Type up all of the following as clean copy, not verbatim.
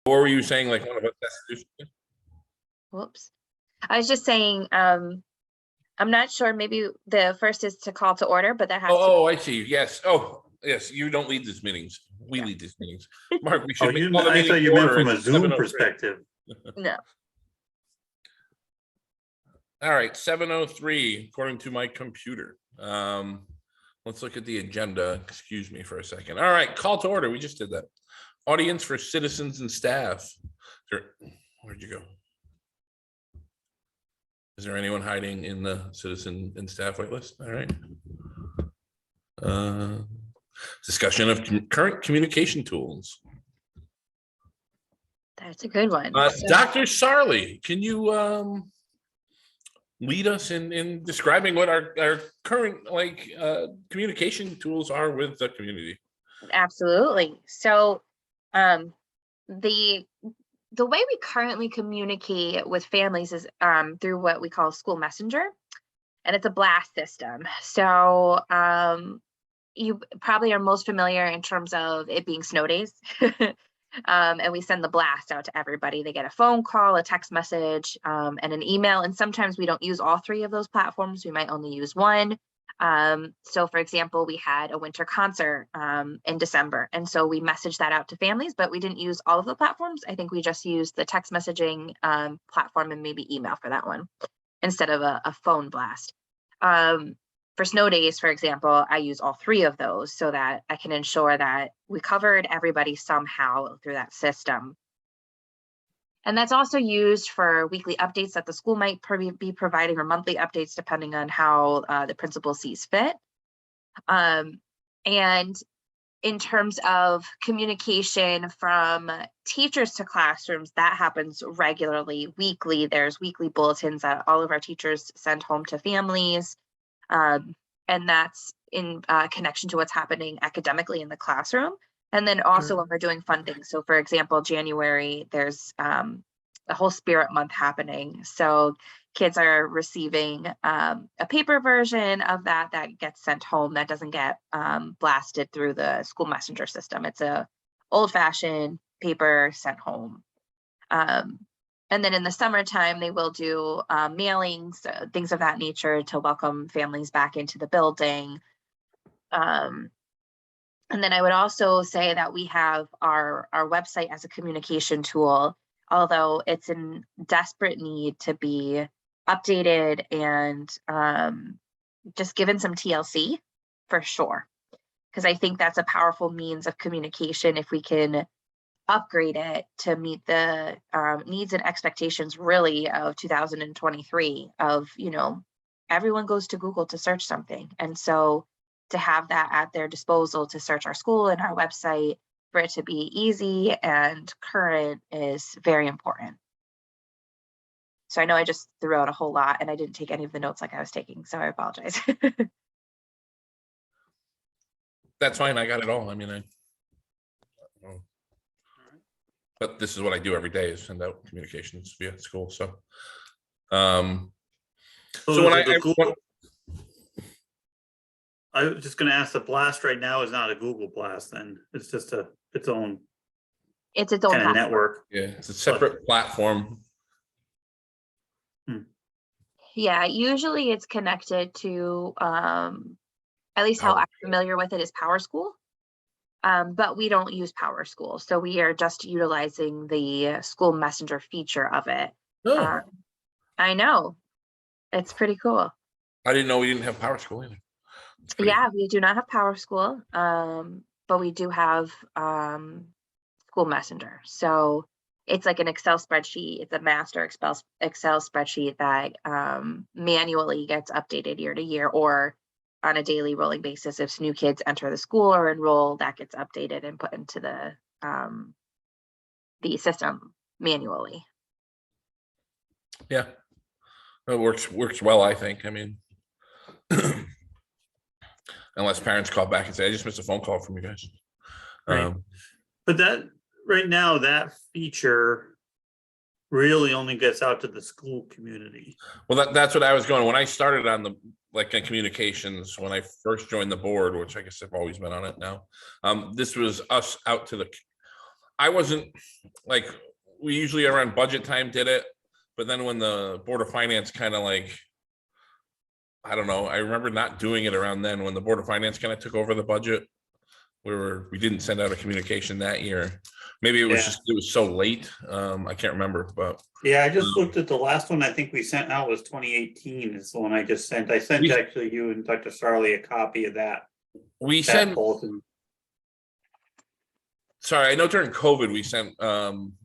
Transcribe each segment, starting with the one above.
What were you saying? Like one of us has to do something? Whoops. I was just saying, I'm not sure, maybe the first is to call to order, but that has to, Oh, I see. Yes. Oh, yes. You don't lead these meetings. We Yeah. lead these meetings. Mark, we Oh, should call the I meeting thought to you meant order. from a It's Zoom 7:03. perspective. no. All right, 7:03, according to my computer. Let's look at the agenda. Excuse me for a second. All right, call to order. We just did that. Audience for citizens and staff. Where'd you go? Is there anyone hiding in the citizen and staff waitlist? All right. Discussion of current communication tools. That's a good one. So, Dr. Sarli, can you lead us in describing what our current communication tools are with the community? absolutely. So, the way we currently communicate with families is through what we call School Messenger, and it's a blast system. So, you probably are most familiar in terms of it being snow days. And we send the blast out to everybody. They get a phone call, a text message, and an email. And sometimes we don't use all three of those platforms. We might only use one. So for example, we had a winter concert in December. And so we messaged that out to families, but we didn't use all of the platforms. I think we just used the text messaging platform and maybe email for that one instead of a phone blast. For snow days, for example, I use all three of those so that I can ensure that we covered everybody somehow through that system. And that's also used for weekly updates that the school might be providing, or monthly updates, depending on how the principal sees fit. And in terms of communication from teachers to classrooms, that happens regularly, weekly. There's weekly bulletins that all of our teachers send home to families. And that's in connection to what's happening academically in the classroom. And then also when we're doing funding. So for example, January, there's a whole Spirit Month happening. So kids are receiving a paper version of that gets sent home, that doesn't get blasted through the School Messenger system. It's a old-fashioned paper sent home. And then in the summertime, they will do mailings, things of that nature to welcome families back into the building. And then I would also say that we have our website as a communication tool, although it's in desperate need to be updated and just given some TLC for sure. Because I think that's a powerful means of communication if we can upgrade it to meet the needs and expectations really of 2023 of, everyone goes to Google to search something. And so to have that at their disposal to search our school and our website, for it to be easy and current, is very important. So I know I just threw out a whole lot and I didn't take any of the notes like I was taking, so I apologize. That's fine. I got it all. I mean, but this is what I do every day, is send out communications via school. So, so when I was just going to ask, the blast right now is not a Google blast, then it's just its own. It's its own kind of platform. network. Yeah, it's a separate platform. Yeah, usually it's connected to, at least how I'm familiar with it, is PowerSchool. But we don't use PowerSchool, so we are just utilizing the School Messenger feature of it. Oh, I know, it's pretty cool. I didn't know we didn't have PowerSchool either. Yeah, we do not have PowerSchool, but we do have School Messenger. So it's like an Excel spreadsheet. It's a master Excel spreadsheet that manually gets updated year to year, or on a daily rolling basis. If new kids enter the school or enroll, that gets updated and put into the system manually. Yeah, it works well, I think. I mean, unless parents call back and say, I just missed a phone call from you guys. Right. But that right now, that feature really only gets out to the school community. Well, that's what I was going. When I started on the in communications, when I first joined the board, which I guess I've always been on it now, this was us out to the I wasn't like, we usually around budget time did it, but then when the Board of Finance kind of like, I don't know, I remember not doing it around then when the Board of Finance kind of took over the budget. We didn't send out a communication that year. Maybe it was Yeah. just, it was so late. I can't remember, but Yeah, I just looked at the last one I think we sent out was 2018 is the one I just sent. I sent We- actually you and Dr. Sarli a copy of that we that sent, bulletin. sorry, I know during COVID, we sent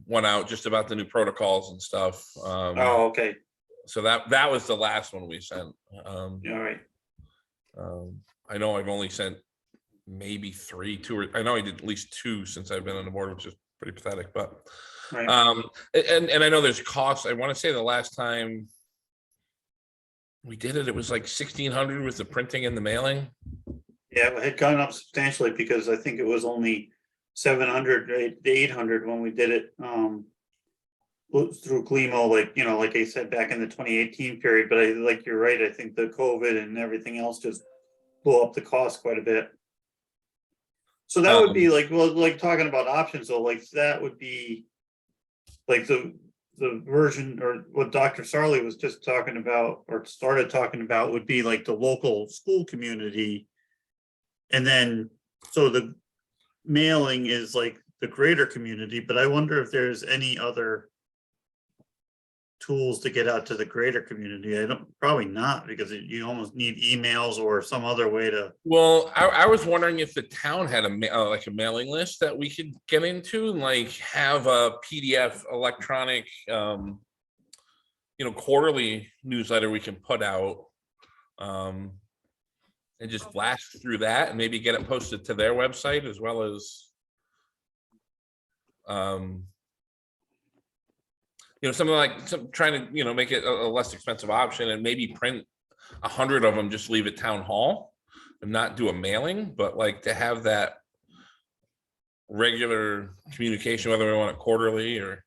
one out just about the new protocols and stuff. Oh, okay, So that was the last one we sent. all right. I know I've only sent maybe I know I did at least 2 since I've been on the board, which is pretty pathetic, but Right. and I know there's costs. I want to say the last time we did it, it was like 1,600 with the printing and the mailing. Yeah, it had gone up substantially because I think it was only 700, 800 when we did it through Glimo, like I said, back in the 2018 period, but you're right, I think the COVID and everything else just blew up the cost quite a bit. So that would be like talking about options, though, like that would be like the version or what Dr. Sarli was just talking about or started talking about would be like the local school community. And then, so the mailing is like the greater community, but I wonder if there's any other tools to get out to the greater community. Probably not, because you almost need emails or some other way to. Well, I was wondering if the town had like a mailing list that we could get into and like have a PDF electronic, quarterly newsletter we can put out. And just blast through that and maybe get it posted to their website as well as, something like trying to, make it a less expensive option and maybe print 100 of them, just leave at town hall and not do a mailing, but like to have that regular communication, whether we want it quarterly or,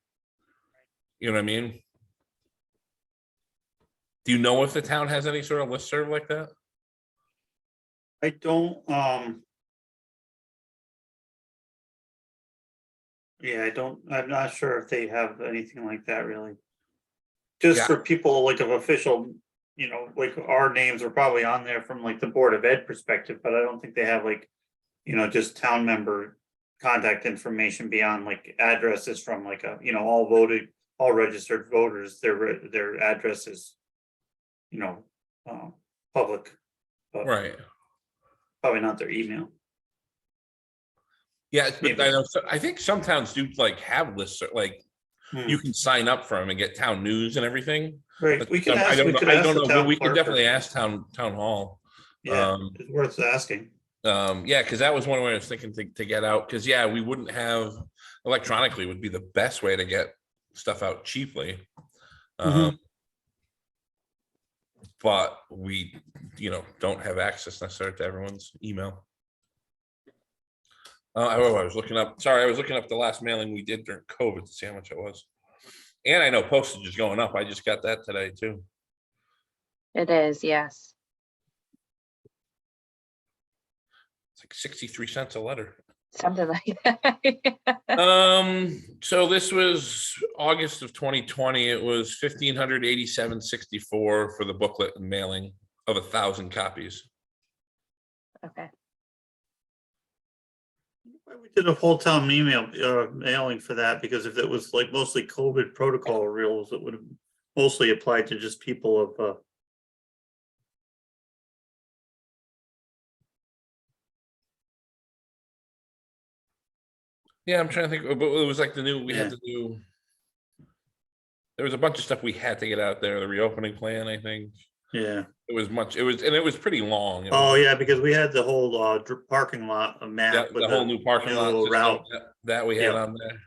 you know what I mean? Do you know if the town has any sort of listserv like that? I don't, yeah, I'm not sure if they have anything like that really. Just Yeah. for people like of official, like our names are probably on there from like the Board of Ed perspective, but I don't think they have like, just town member contact information beyond like addresses from like all registered voters, their addresses, public, but Right. probably not their email. Yeah, but Maybe. I know, I think some towns do like have lists, like you can sign up for them and get town news and everything. Right, But we could I ask, don't we know, could I ask don't the know, but town we could clerk. definitely ask town hall. Yeah, it's worth asking. Yeah, because that was one way I was thinking to get out, because yeah, we wouldn't have, electronically would be the best way to get stuff out cheaply. But we, don't have access necessarily to everyone's email. I was looking up the last mailing we did during COVID to see how much it was. And I know postage is going up. I just got that today too. It is, yes. It's like 63 cents a letter. Something like that. So this was August of 2020. It was $1,587.64 for the booklet and mailing of 1,000 copies. Okay. We did a whole town mailing for that, because if it was like mostly COVID protocol rules, it would have mostly applied to just people of Yeah, I'm trying to think, but it was like we had Yeah. to do. There was a bunch of stuff we had to get out there. The reopening plan, I think. yeah. It was pretty long. Oh, yeah, because we had the whole parking lot map. Yeah, with the whole new parking lot little system route. that we had Yeah. on there.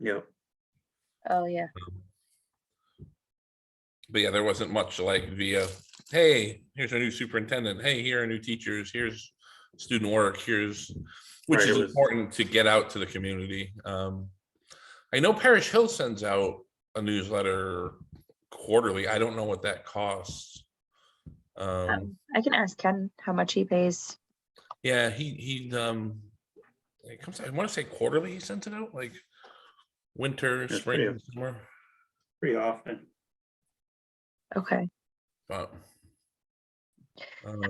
Yeah. Oh, yeah. But yeah, there wasn't much like via, hey, here's our new superintendent. Hey, here are new teachers. Here's student work. Which Right, is it was- important to get out to the community. I know Parish Hill sends out a newsletter quarterly. I don't know what that costs. I can ask Ken how much he pays. Yeah, he it comes out, I want to say quarterly he sent it out, like winter, That's spring, pretty- and summer. Pretty often. Okay. But,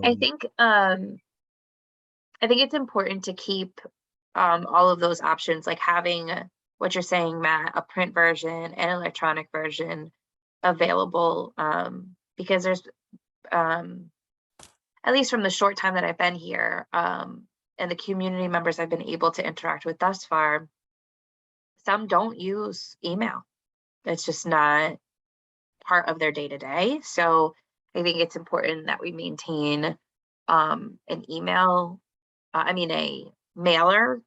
I think it's important to keep all of those options, like having what you're saying, Matt, a print version and electronic version available, because there's at least from the short time that I've been here, and the community members I've been able to interact with thus far, some don't use email. It's just not part of their day-to-day. So I think it's important that we maintain an email, a mailer,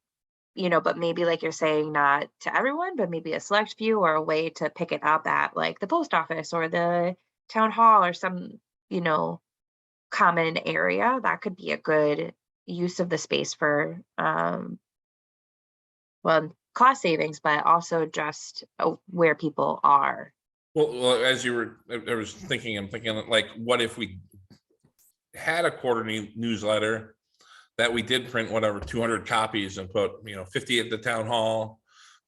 but maybe like you're saying, not to everyone, but maybe a select few, or a way to pick it up at like the post office or the town hall or some, common area. That could be a good use of the space for, cost savings, but also just where people are. well, as you were, I'm thinking like, what if we had a quarterly newsletter that we did print, whatever, 200 copies and put, 50 at the town hall,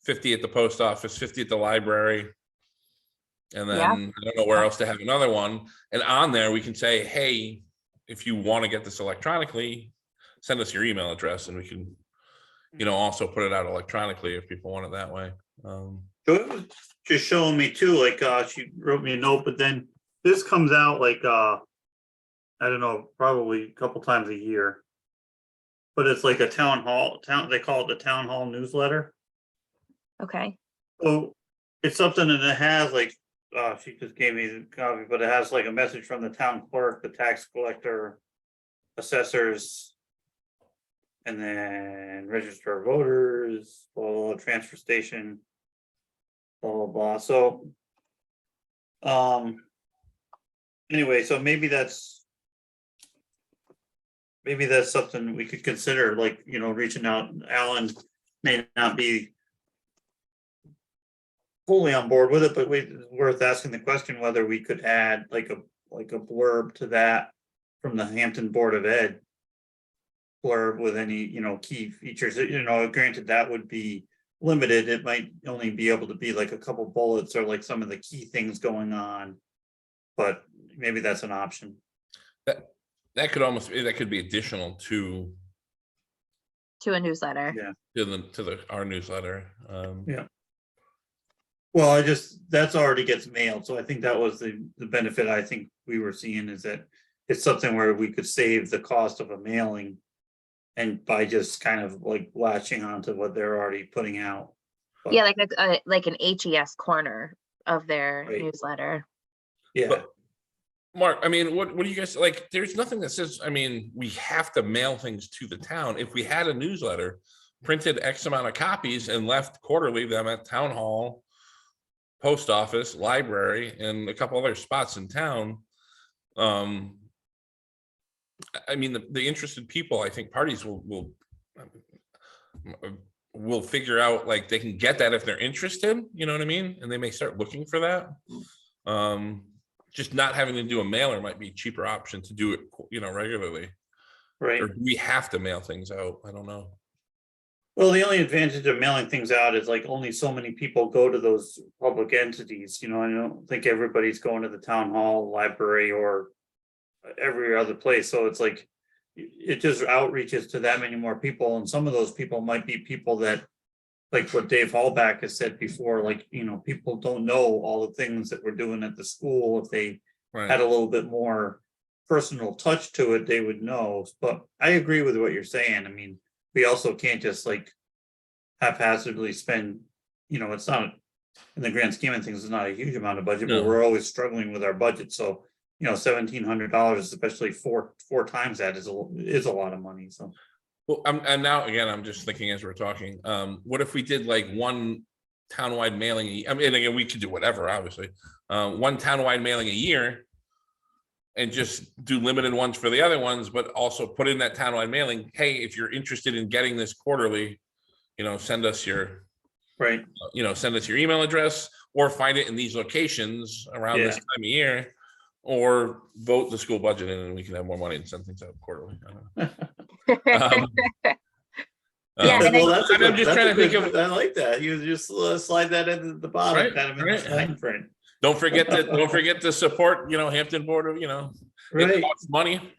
50 at the post office, 50 at the library. And then Yeah. I don't know where else to have another one. And on there, we can say, hey, if you want to get this electronically, send us your email address and we can, also put it out electronically if people want it that way. So it was just showing me too, like, she wrote me a note, but then this comes out like, I don't know, probably a couple times a year. But it's like a they call it the town hall newsletter. Okay. So it's something that it has like, she just gave me the copy, but it has like a message from the town clerk, the tax collector, assessors, and then register of voters, blah, blah, blah, transfer station, blah, blah, blah. So, anyway, so maybe that's something we could consider, like, reaching out. Alan may not be fully on board with it, but it's worth asking the question whether we could add like a blurb to that from the Hampton Board of Ed. Blurb with any, key features, granted that would be limited. It might only be able to be like a couple bullets or like some of the key things going on. But maybe that's an option. That could be additional to To a newsletter. Yeah. Our newsletter. Yeah. Well, that's already gets mailed. So I think that was the benefit I think we were seeing, is that it's something where we could save the cost of a mailing. And by just kind of like latching onto what they're already putting out. But, Yeah, like an HES corner of their Right. newsletter. yeah, But, Mark, what do you guys like? There's nothing that says, we have to mail things to the town. If we had a newsletter, printed X amount of copies and left quarterly them at town hall, post office, library, and a couple other spots in town. The interested people, I think parties will figure out, like, they can get that if they're interested, you know what I mean? And they may start looking for that. Just not having to do a mailer might be a cheaper option to do it, regularly. right. Or do we have to mail things out? I don't know. Well, the only advantage of mailing things out is like only so many people go to those public entities. I don't think everybody's going to the town hall, library, or every other place. So it's like it just outreaches to that many more people, and some of those people might be people that, like what Dave Hallback has said before, like, people don't know all the things that we're doing at the school. If they had a little bit more personal touch to it, they would know. But I agree with what you're saying. We also can't just like haphazardly spend, it's not, in the grand scheme of things, it's not a huge amount of budget, No. but we're always struggling with our budget. So, $1,700, especially four times that is a lot of money. So. Well, I'm just thinking as we're talking, what if we did like one townwide mailing? Again, we could do whatever, obviously. One townwide mailing a year and just do limited ones for the other ones, but also put in that townwide mailing, hey, if you're interested in getting this quarterly, send us your Right. Send us your email address, or find it in these locations around this Yeah. time of year, or vote the school budget in and we can have more money and send things out quarterly. I don't know. Yeah, and Well, that's a I'm good, just that's trying a to think good, of, I like that. You just slide that into the bottom, Right, kind of in right. the fine print. don't forget to support, Hampton Board of, it Right, costs money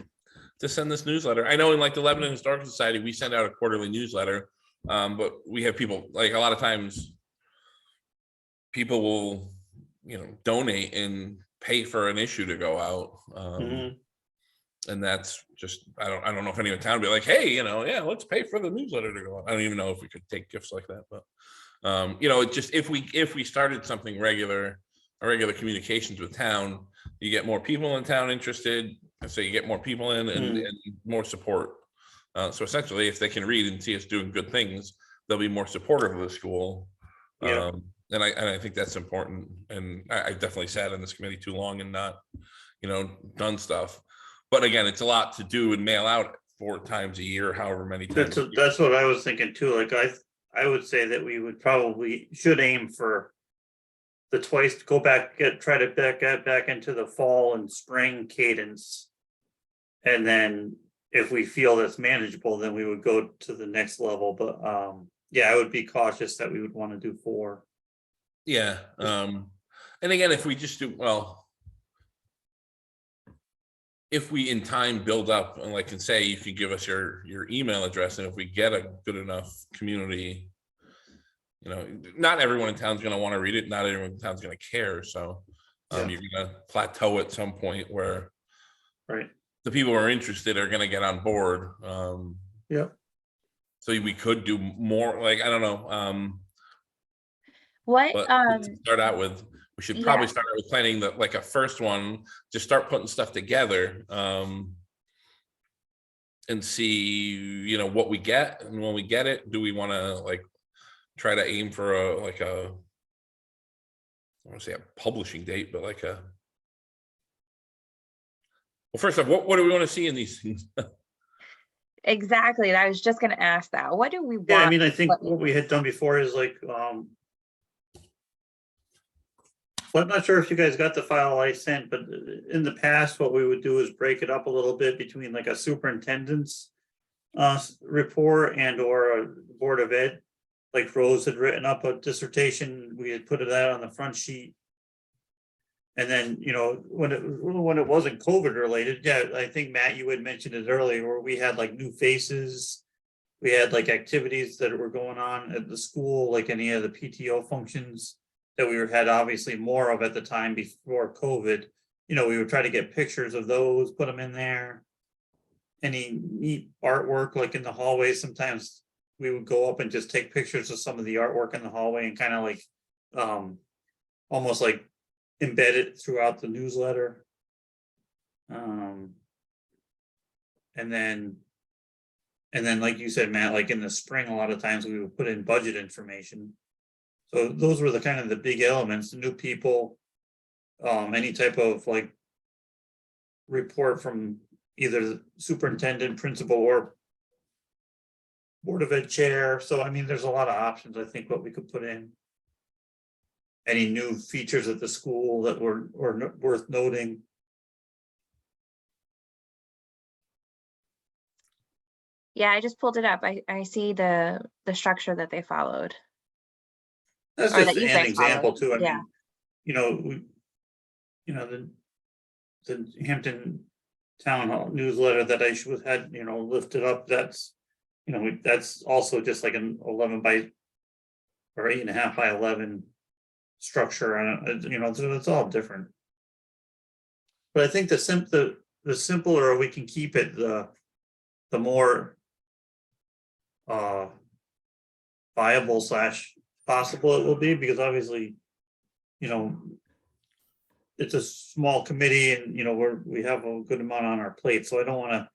to send this newsletter. I know in like the Lebanon Historical Society, we send out a quarterly newsletter. But we have people, like a lot of times, people will, donate and pay for an issue to go out. Mhm. And that's just, I don't know if any of the town would be like, hey, yeah, let's pay for the newsletter to go out. I don't even know if we could take gifts like that, but it just, if we started something regular communications with town, you get more people in town interested, and so you get more people in and more support. So essentially, if they can read and see us doing good things, they'll be more supportive of the school. Yeah. And I think that's important. And I definitely sat in this committee too long and not, done stuff. But again, it's a lot to do and mail out 4 times a year, however many times. That's what I was thinking too. Like I would say that we would probably should aim for the twice, go back, try to get back into the fall and spring cadence. And then if we feel that's manageable, then we would go to the next level. But yeah, I would be cautious that we would want to do 4. Yeah. And again, if we just do, well, if we in time build up, and like, can say, you can give us your email address, and if we get a good enough community, not everyone in town's going to want to read it. Not everyone in town's going to care. So Yeah. you're going to plateau at some point where Right. the people who are interested are going to get on board. Yeah. So we could do more, like, I don't know. What, But to start out with, we should probably yeah. start with planning like a first one, just start putting stuff together. And see, what we get, and when we get it, do we want to like try to aim for I want to say a publishing date, but like well, first off, what do we want to see in these things? Exactly. I was just gonna ask that. What do we want? Yeah, I mean, I think what we had done before is like, well, I'm not sure if you guys got the file I sent, but in the past, what we would do is break it up a little bit between like a superintendent's report and or a Board of Ed. Like Rose had written up a dissertation, we had put it out on the front sheet. And then, when it wasn't COVID related, yeah, I think Matt, you had mentioned it earlier, where we had like new faces. We had like activities that were going on at the school, like any of the PTO functions that we had obviously more of at the time before COVID. We would try to get pictures of those, put them in there. Any neat artwork, like in the hallway, sometimes we would go up and just take pictures of some of the artwork in the hallway and kind of like, almost like embed it throughout the newsletter. And then like you said, Matt, like in the spring, a lot of times we would put in budget information. So those were the kind of the big elements, the new people, any type of like report from either the superintendent, principal, or Board of Ed chair. So I mean, there's a lot of options, I think, what we could put in. Any new features at the school that were worth noting. Yeah, I just pulled it up. I see the structure that they followed. That's Or just that you an guys example followed, too. I yeah. mean, the Hampton Town Hall newsletter that I had, lifted up, that's, that's also just like an 11 by or 8.5 by 11 structure, and so it's all different. But I think the simpler we can keep it, the more viable / possible it will be, because obviously, it's a small committee, and we have a good amount on our plate, so I don't want to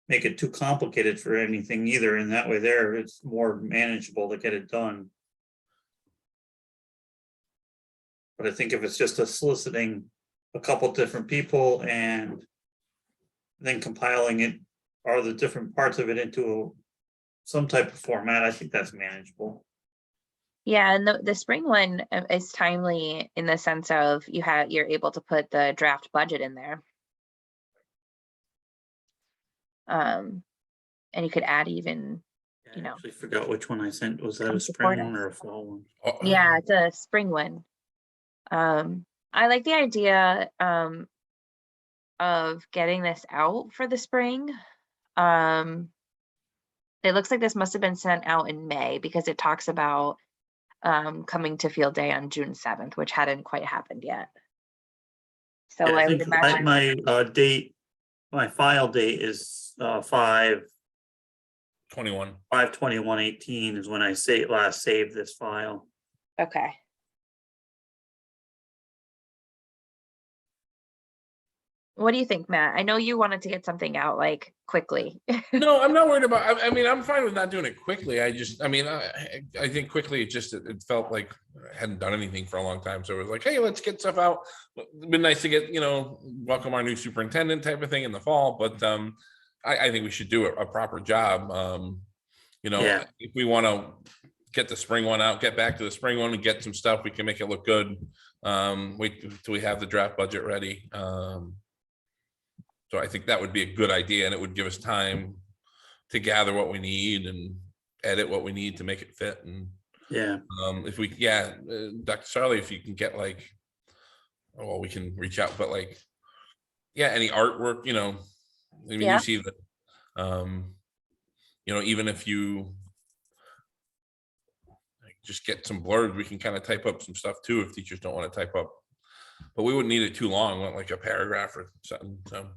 make it too complicated for anything either. In that way, it's more manageable to get it done. But I think if it's just soliciting a couple different people and then compiling it, or the different parts of it into some type of format, I think that's manageable. Yeah, and the spring one is timely in the sense of you're able to put the draft budget in there. And you could add even you I know, actually forgot which one I sent. Was that come a support spring one us. or a fall one? Yeah, it's a spring one. I like the idea of getting this out for the spring. It looks like this must have been sent out in May because it talks about coming to field day on June 7th, which hadn't quite happened yet. So Yeah, I I would think imagine, my date, my file date is 21. 5/21/18 is when I last saved this file. okay. What do you think, Matt? I know you wanted to get something out like quickly. No, I'm not worried about, I mean, I'm fine with not doing it quickly. I mean, I think quickly, it felt like I hadn't done anything for a long time. So it was like, hey, let's get stuff out. It'd been nice to get, welcome our new superintendent type of thing in the fall, but I think we should do a proper job. Yeah. If we want to get the spring one out, get back to the spring one and get some stuff, we can make it look good. Wait till we have the draft budget ready. So I think that would be a good idea, and it would give us time to gather what we need and edit what we need to make it fit. And Yeah. if we, Dr. Sarli, if you can get like, well, we can reach out, but like, any artwork, I mean, Yeah. you see that, even if you just get some blurred, we can kind of type up some stuff too if teachers don't want to type up. But we wouldn't need it too long, like a paragraph or something. So.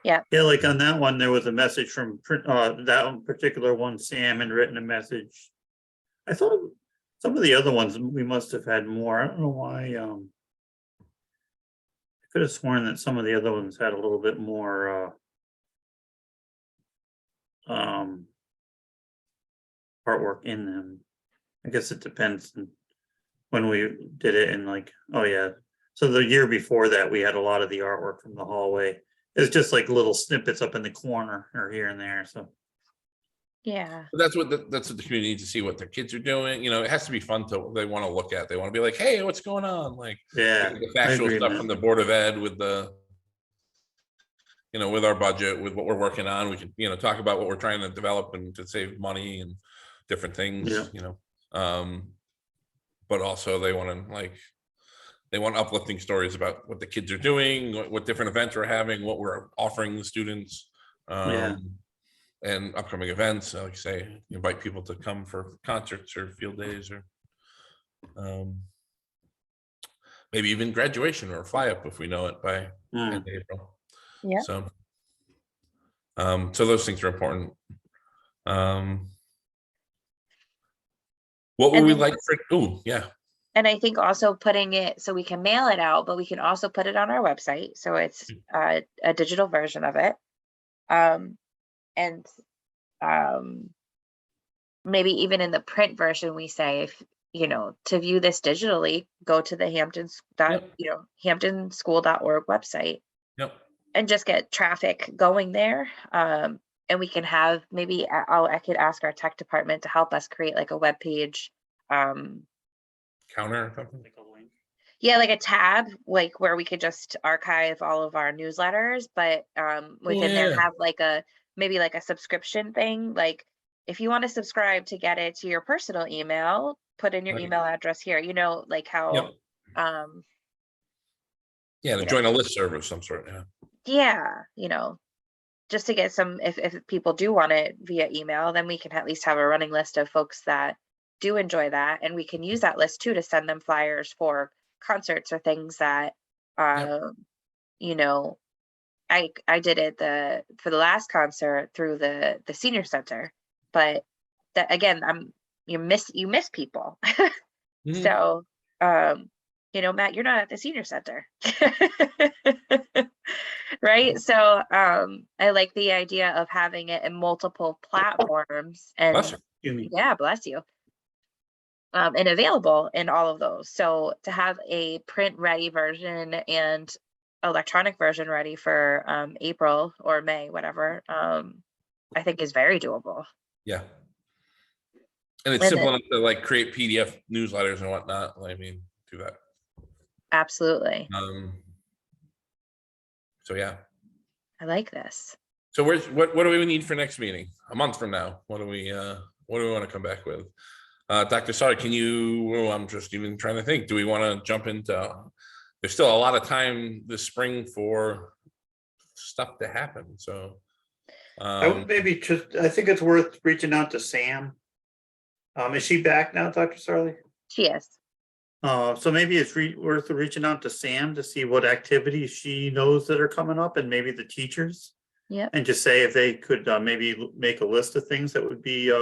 Yeah, like on that one, there was a message from that one particular one, Sam had written a message. I thought some of the other ones, we must have had more. I don't know why. I could have sworn that some of the other ones had a little bit more artwork in them. I guess it depends on when we did it, and like, oh yeah. So the year before that, we had a lot of the artwork from the hallway. It's just like little snippets up in the corner or here and there. So Yeah. That's what the community needs to see, what their kids are doing. It has to be fun they want to look at. They want to be like, hey, what's going on? Like, yeah, the I factual agree, stuff man. from the Board of Ed with with our budget, with what we're working on. We can, talk about what we're trying to develop and to save money and different things, Yeah. But also they want uplifting stories about what the kids are doing, what different events we're having, what we're offering the students. Yeah. And upcoming events, like say, invite people to come for concerts or field days or maybe even graduation or fly up if we know it by end of April. Yeah. So those things are important. What would And we then- like for, yeah. And I think also putting it so we can mail it out, but we can also put it on our website. So it's a digital version of it. And maybe even in the print version, we say, if to view this digitally, go to the hamptonschool.org website. Yep. And just get traffic going there. And we can have, maybe I could ask our tech department to help us create like a web page. Counter or something. Yeah, like a tab, like where we could just archive all of our newsletters, but within there have like maybe like a subscription thing. Like if you want to subscribe to get it to your personal email, put in your email address here, like how to join a listserv of some sort. Just to get some, if people do want it via email, then we can at least have a running list of folks that do enjoy that, and we can use that list too to send them flyers for concerts or things that I did it for the last concert through the senior center, but that again, you miss people. Mhm. So Matt, you're not at the senior center. Right. So I like the idea of having it in multiple platforms and Bless bless you. And available in all of those. So to have a print ready version and electronic version ready for April or May, whatever, I think is very doable. Yeah. And it's simple enough to like create PDF newsletters and whatnot. I mean, do that. Absolutely. So yeah. I like this. So what do we need for next meeting? A month from now? What do we What do we want to come back with? Dr. Sari, can you, well, I'm just even trying to think, do we want to jump into, there's still a lot of time this spring for stuff to happen, so. I would maybe just, I think it's worth reaching out to Sam. Is she back now, Dr. Sarli? She is. So maybe it's worth reaching out to Sam to see what activities she knows that are coming up and maybe the teachers. Yep. And just say if they could maybe make a list of things that would be,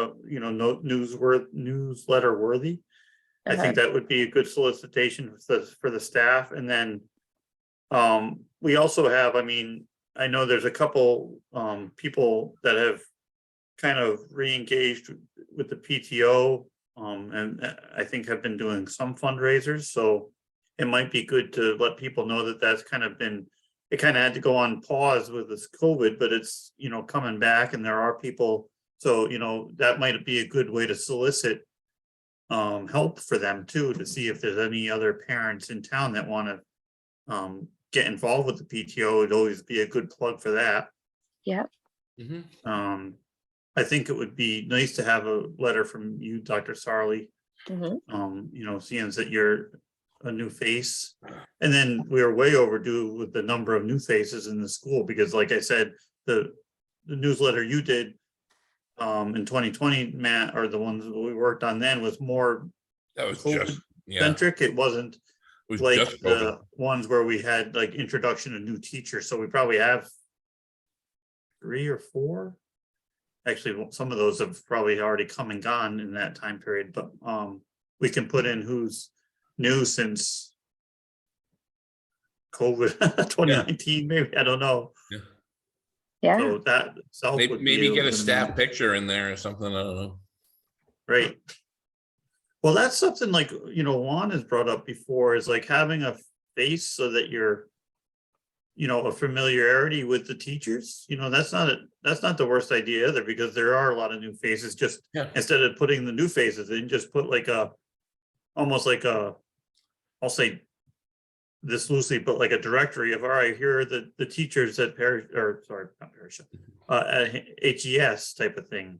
newsletter worthy. I think that would be a good solicitation for the staff. And then we also have, I mean, I know there's a couple people that have kind of re-engaged with the PTO and I think have been doing some fundraisers. So it might be good to let people know that that's kind of been, it kind of had to go on pause with this COVID, but it's, coming back and there are people. So, that might be a good way to solicit help for them too, to see if there's any other parents in town that want to get involved with the PTO. It'd always be a good plug for that. Yep. I think it would be nice to have a letter from you, Dr. Sarli, seeing that you're a new face. And then we are way overdue with the number of new faces in the school, because like I said, the newsletter you did in 2020, Matt, or the ones that we worked on then was more That was COVID just, yeah, centric. It wasn't it was like just the COVID. ones where we had like introduction of new teachers. So we probably have 3 or 4. Actually, some of those have probably already come and gone in that time period, but we can put in who's new since COVID 2019, maybe, I don't know. Yeah. So that itself would be Maybe get a good staff amount. picture in there or something, I don't know. Right. Well, that's something like, Juan has brought up before, is like having a face so that you're, a familiarity with the teachers. That's not the worst idea either, because there are a lot of new faces. Just Yeah. instead of putting the new faces in, just put like almost like I'll say this loosely, but like a directory of, all right, here are the teachers at at HES type of thing.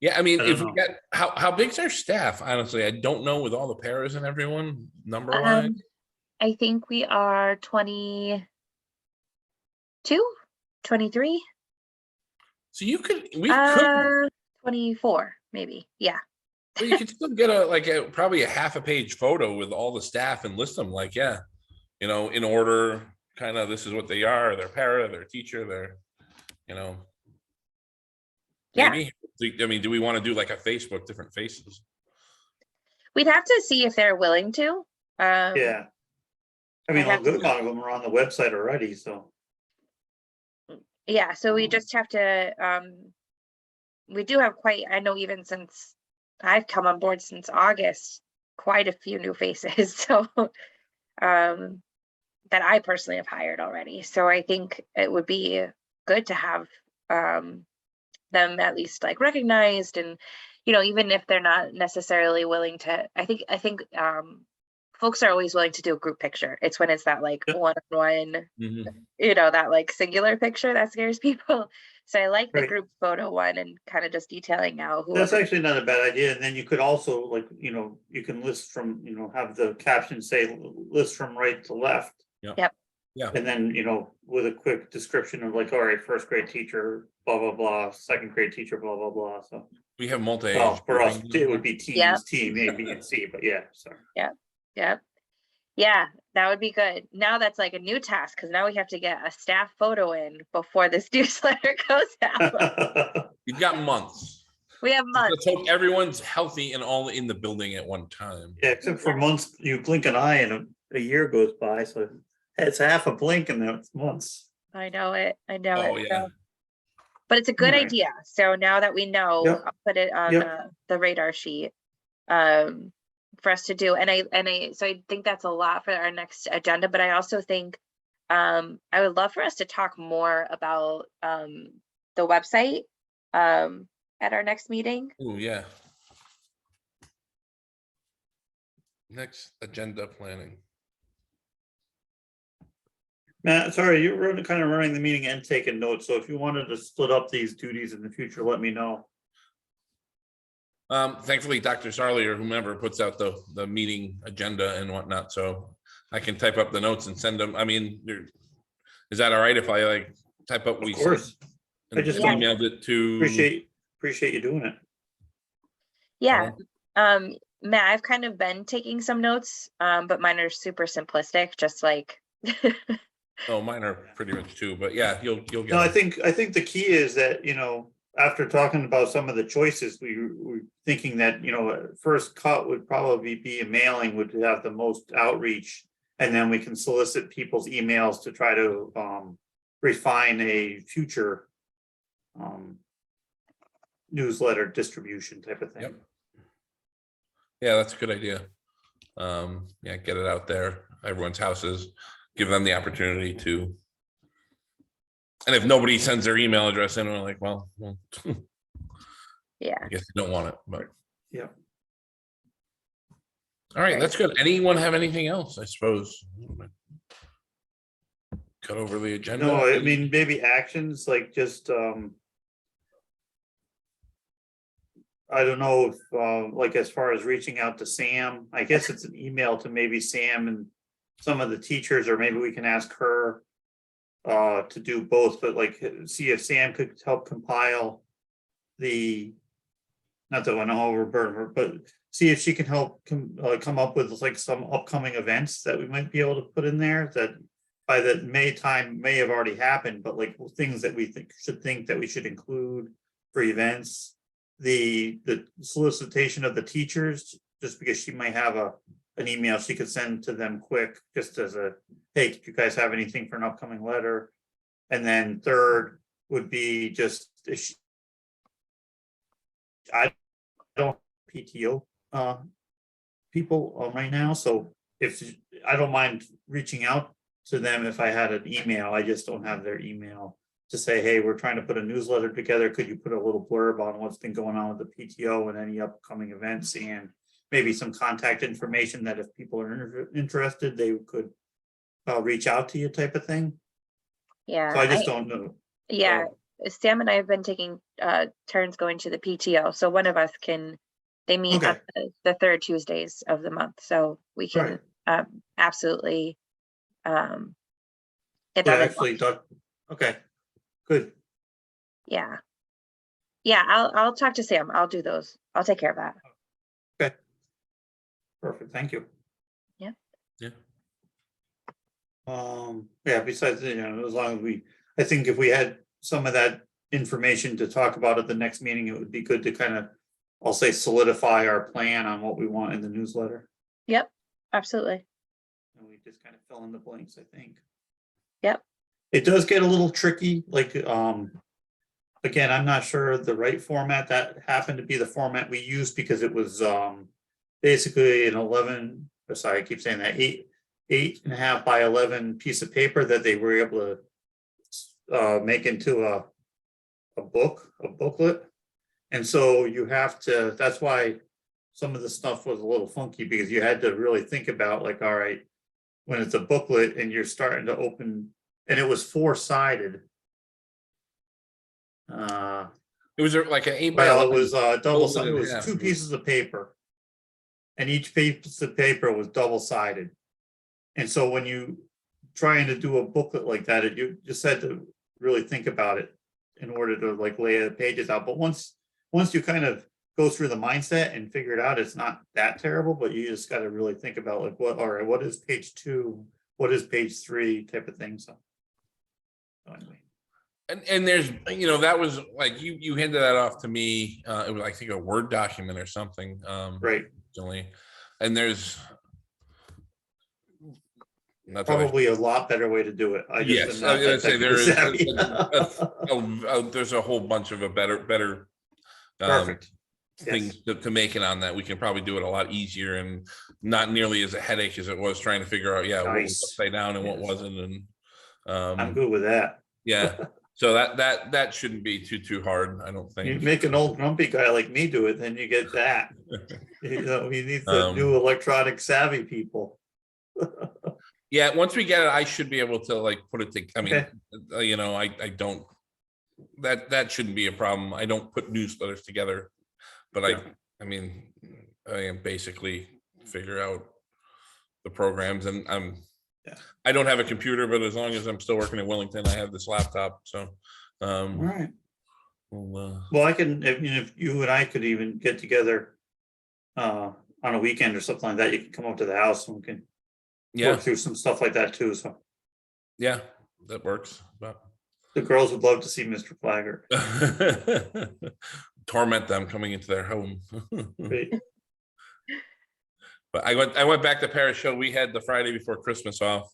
Yeah, I mean, I if don't we get, how big's our staff? Honestly, I don't know with all the paras and everyone, number wise. I think we are 22, 23, So we could, 24, maybe. Yeah. well, you could still get probably a half a page photo with all the staff and list them like, yeah, in order, kind of, this is what they are, their para, their teacher, their, Yeah. maybe. I mean, do we want to do like a Facebook, different faces? We'd have to see if they're willing to. Yeah. I mean, I'd have a good amount of them are on the website already, so. Yeah, so we just have to, we do have I know even since I've come on board since August, quite a few new faces, so that I personally have hired already. So I think it would be good to have them at least like recognized, and even if they're not necessarily willing to, I think folks are always willing to do a group picture. It's when it's that like one-on-one, that like singular picture that scares people. So I like the group photo one, and kind of just detailing now who. That's actually not a bad idea. And then you could also you can list from, have the caption say list from right to left. Yep. Yeah. And then, with a quick description of like, all right, first grade teacher, blah, blah, blah, second grade teacher, blah, blah, blah. So, We have multi. well, for us, it would be teams, Yep. team A, B, and C, but yeah, sorry. Yep. Yeah, that would be good. Now that's like a new task, because now we have to get a staff photo in before this newsletter goes out. You've got months. We have months. Let's hope everyone's healthy and all in the building at one time. Yeah, except for months, you blink an eye and a year goes by, so it's half a blink and then it's months. I know it. Oh, So- yeah. but it's a good Alright. idea. So now that we know, Yep. I'll put it on Yep. the radar sheet for us to do. And so I think that's a lot for our next agenda, but I also think I would love for us to talk more about the website at our next meeting. Oh, yeah. Next agenda planning. Matt, sorry, you were kind of running the meeting and taking notes, so if you wanted to split up these duties in the future, let me know. Thankfully, Dr. Sarli or whomever puts out the meeting agenda and whatnot, so I can type up the notes and send them. I mean, is that all right if I like type up? Of course. I And just don't- emailed it to. Appreciate you doing it. Yeah. Matt, I've kind of been taking some notes, but mine are super simplistic, just like. Oh, mine are pretty much too, but yeah, you'll get No, I them. think the key is that, after talking about some of the choices, we were thinking that, first cut would probably be a mailing would have the most outreach. And then we can solicit people's emails to try to refine a future newsletter distribution type of thing. Yep. Yeah, that's a good idea. Yeah, get it out there, everyone's houses, give them the opportunity to. And if nobody sends their email address in, we're like, well, Yeah. I guess you don't want it, but. Yeah. All right, that's good. Anyone have anything else, I suppose? Cut over the agenda. No, I mean, maybe actions like just, I don't know if, like, as far as reaching out to Sam, I guess it's an email to maybe Sam and some of the teachers, or maybe we can ask her to do both, but like, see if Sam could help compile not that I want to overburden her, but see if she can help come up with like some upcoming events that we might be able to put in there that by the May time may have already happened, but like things that we think that we should include for events. The solicitation of the teachers, just because she might have an email she could send to them quick, just as a, hey, do you guys have anything for an upcoming letter? And then third would be just, I don't PTO people right now, so if I don't mind reaching out to them if I had an email, I just don't have their email to say, hey, we're trying to put a newsletter together. Could you put a little blurb on what's been going on with the PTO and any upcoming events, and maybe some contact information that if people are interested, they could reach out to you type of thing. Yeah. So I just don't know. Yeah. Sam and I have been taking turns going to the PTO. So one of us they meet Okay. on the third Tuesdays of the month. So we can absolutely get Yeah, that. actually, okay, good. Yeah. Yeah, I'll talk to Sam. I'll do those. I'll take care of that. Okay. Perfect, thank you. Yeah. Yeah. Yeah, besides, as long as I think if we had some of that information to talk about at the next meeting, it would be good to kind of, I'll say, solidify our plan on what we want in the newsletter. Yep, absolutely. And we just kind of fill in the blanks, I think. Yep. It does get a little tricky, like, again, I'm not sure the right format. That happened to be the format we used because it was basically an 11, sorry, I keep saying that, 8.5 by 11 piece of paper that they were able to make into a booklet. And so you have to, that's why some of the stuff was a little funky, because you had to really think about, like, all right, when it's a booklet and you're starting to open, and it was 4-sided. It was like an 8 by Well, it 11. was double-sided, it in was half. 2 pieces of paper. And each piece of paper was double-sided. And so when you trying to do a booklet like that, you just had to really think about it in order to like lay the pages out. But once you kind of go through the mindset and figure it out, it's not that terrible, but you just got to really think about like, all right, what is page 2? What is page 3 type of thing. So anyway. And there's, that was like, you handed that off to me. It was, I think, a Word document or something. Right. Originally. And there's not that I- Probably a lot better way to do it. I just Yes, am I not was gonna that say technically savvy. there's a whole bunch of a better Perfect. things to make it on that. We can probably do it a lot easier and not nearly as a headache as it was trying to figure out, what was Nice. upside down and what Yes. wasn't. And I'm good with that. yeah, so that shouldn't be too hard, I don't You think. make an old grumpy guy like me do it, then you get that. You need the new electronic savvy people. Yeah, once we get it, I should be able to like put it to, I mean, Okay. I don't, that shouldn't be a problem. I don't put newsletters together, but Yeah. I mean, I am basically figure out the programs, and Yeah. I don't have a computer, but as long as I'm still working in Wellington, I have this laptop, so. All right. We'll, Well, I can, if you and I could even get together on a weekend or something like that, you can come up to the house and we can yeah, work through some stuff like that too. So yeah, that works, but. the girls would love to see Mr. Flagger. Torment them coming into their home. Great. But I went back to Paris show. We had the Friday before Christmas off.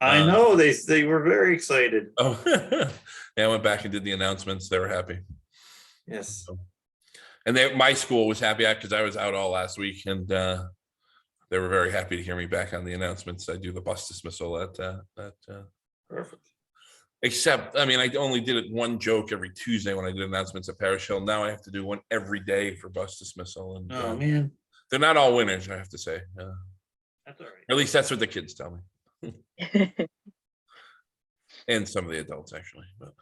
I know they were very excited. Oh, yeah, I went back and did the announcements. They were happy. Yes. And my school was happy because I was out all last week, and they were very happy to hear me back on the announcements. I do the bus dismissal at Perfect. except, I mean, I only did it one joke every Tuesday when I did announcements at Parish Hill. Now I have to do one every day for bus dismissal, and Oh man, they're not all winners, I have to say. that's all right. At least that's what the kids tell me, and some of the adults actually. But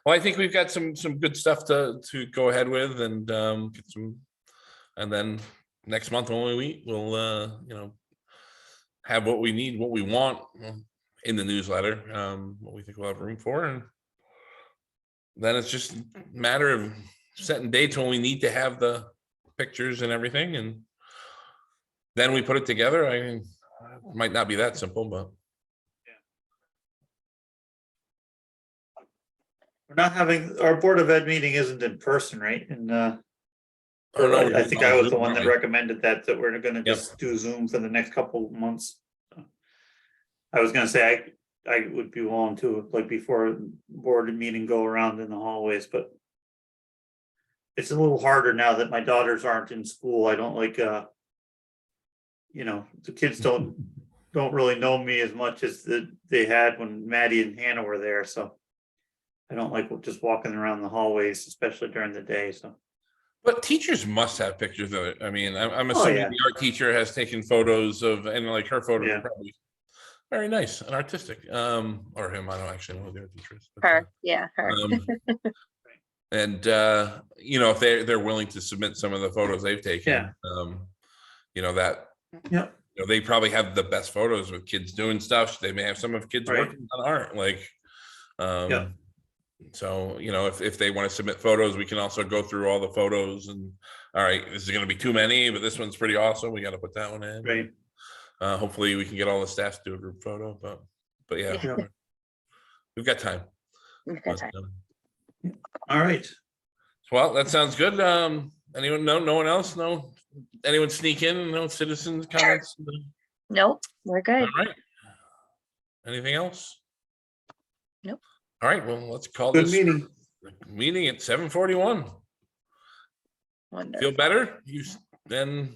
well, I think we've got some good stuff to go ahead with, and get some, and then next month when we meet, we'll have what we need, what we want in the newsletter, what we think we'll have room for, and then it's just a matter of setting dates when we need to have the pictures and everything, and then we put it together. I mean, it might not be that simple, but We're not having, our Board of Ed meeting isn't in person, right? And oh, no, I think I was the one that right. recommended that we're gonna just do Zoom for the next couple of months. So, I was gonna say, I would be willing to, like, before board meeting go around in the hallways, but it's a little harder now that my daughters aren't in school. I don't like, the kids don't really know me as much as they had when Maddie and Hannah were there, so I don't like just walking around the hallways, especially during the day, so. But teachers must have pictures of it. I mean, I'm Oh, assuming yeah. the art teacher has taken photos of, and like her photos Yeah. are probably very nice and artistic. Or him, I don't actually know who the art teacher is. but, Her, yeah, her. And if they're willing to submit some of the photos they've taken, that Yeah. they probably have the best photos with kids doing stuff. They may have some of kids Right. working on art, like Yeah. so if they want to submit photos, we can also go through all the photos and, all right, this is going to be too many, but this one's pretty awesome, we got to put that one in. Right. Hopefully we can get all the staff to do a group photo, but yeah, Yeah. we've got time. We've got But, time. All right. well, that sounds good. Anyone? No one else? No, anyone sneak in? No citizens comments? Nope, we're good. All right. Anything else? Nope. All right, well, let's call Good this meeting. meeting at 7:41. Wonderful. Feel better? Then